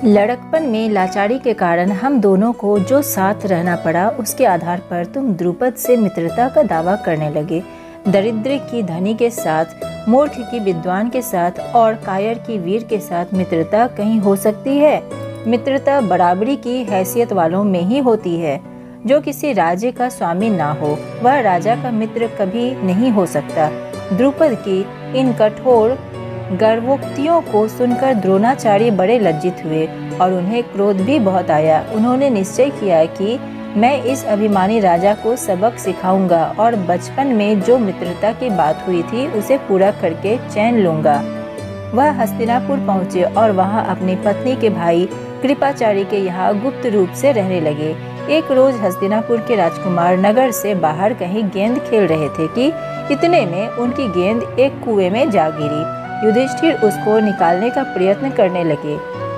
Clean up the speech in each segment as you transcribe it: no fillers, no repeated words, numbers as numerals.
लड़कपन में लाचारी के कारण हम दोनों को जो साथ रहना पड़ा, उसके आधार पर तुम द्रुपद से मित्रता का दावा करने लगे। दरिद्र की धनी के साथ, मूर्ख की विद्वान के साथ और कायर की वीर के साथ मित्रता कहीं हो सकती है? मित्रता बराबरी की हैसियत वालों में ही होती है। जो किसी राज्य का स्वामी ना हो, वह राजा का मित्र कभी नहीं हो सकता। द्रुपद की इन कठोर गर्वोक्तियों को सुनकर द्रोणाचार्य बड़े लज्जित हुए और उन्हें क्रोध भी बहुत आया। उन्होंने निश्चय किया कि मैं इस अभिमानी राजा को सबक सिखाऊंगा और बचपन में जो मित्रता की बात हुई थी उसे पूरा करके चैन लूंगा। वह हस्तिनापुर पहुंचे और वहां अपनी पत्नी के भाई कृपाचार्य के यहाँ गुप्त रूप से रहने लगे। एक रोज हस्तिनापुर के राजकुमार नगर से बाहर कहीं गेंद खेल रहे थे कि इतने में उनकी गेंद एक कुएं में जा गिरी। युधिष्ठिर उसको निकालने का प्रयत्न करने लगे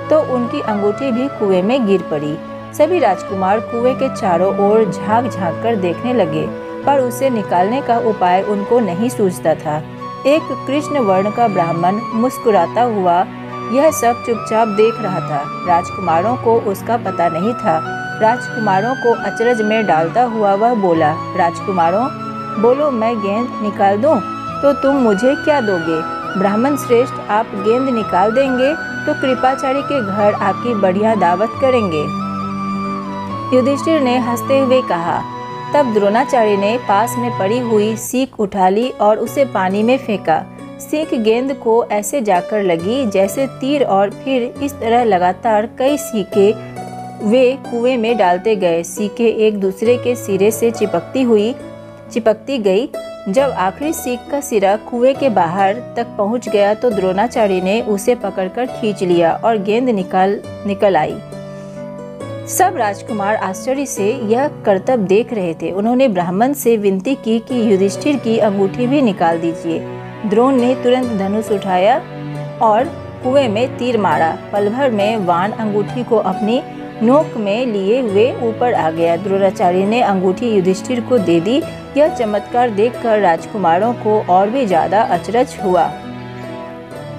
तो उनकी अंगूठी भी कुएं में गिर पड़ी। सभी राजकुमार कुएं के चारों ओर झांक झांक कर देखने लगे, पर उसे निकालने का उपाय उनको नहीं सूझता था। एक कृष्ण वर्ण का ब्राह्मण मुस्कुराता हुआ यह सब चुपचाप देख रहा था। राजकुमारों को उसका पता नहीं था। राजकुमारों को अचरज में डालता हुआ वह बोला, राजकुमारों बोलो, मैं गेंद निकाल दूं तो तुम मुझे क्या दोगे? ब्राह्मण श्रेष्ठ, आप गेंद निकाल देंगे तो कृपाचार्य के घर आपकी बढ़िया दावत करेंगे। युधिष्ठिर ने हंसते हुए कहा। तब द्रोणाचार्य ने पास में पड़ी हुई सीख उठा ली और उसे पानी में फेंका। सीख गेंद को ऐसे जाकर लगी जैसे तीर और फिर इस तरह लगातार कई सीखें वे कुएं में डालते गए। सीखें एक दूसरे के सिरे से चिपकती गई। जब आखिरी सीख का सिरा कुएं के बाहर तक पहुंच गया तो द्रोणाचार्य ने उसे पकड़कर खींच लिया और गेंद निकल आई। सब राजकुमार आश्चर्य से यह करतब देख रहे थे। उन्होंने ब्राह्मण से विनती की कि युधिष्ठिर की अंगूठी भी निकाल दीजिए। द्रोण ने तुरंत धनुष उठाया और कुएं में तीर मारा। पल भर में वाण अंगूठी को अपनी नोक में लिए हुए ऊपर आ गया। द्रोणाचार्य ने अंगूठी युधिष्ठिर को दे दी। यह चमत्कार देखकर राजकुमारों को और भी ज्यादा अचरज हुआ।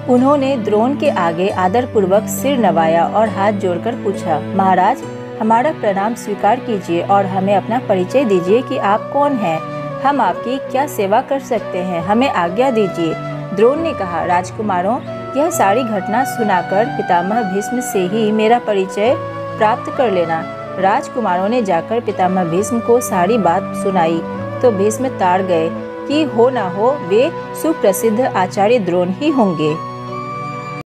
उन्होंने द्रोण के आगे आदरपूर्वक सिर नवाया और हाथ जोड़कर पूछा, महाराज, हमारा प्रणाम स्वीकार कीजिए और हमें अपना परिचय दीजिए कि आप कौन हैं। हम आपकी क्या सेवा कर सकते हैं, हमें आज्ञा दीजिए। द्रोण ने कहा, राजकुमारों, यह सारी घटना सुनाकर पितामह भीष्म से ही मेरा परिचय प्राप्त कर लेना। राजकुमारों ने जाकर पितामह भीष्म को सारी बात सुनाई तो भीष्म ताड़ गए कि हो ना हो वे सुप्रसिद्ध आचार्य द्रोण ही होंगे।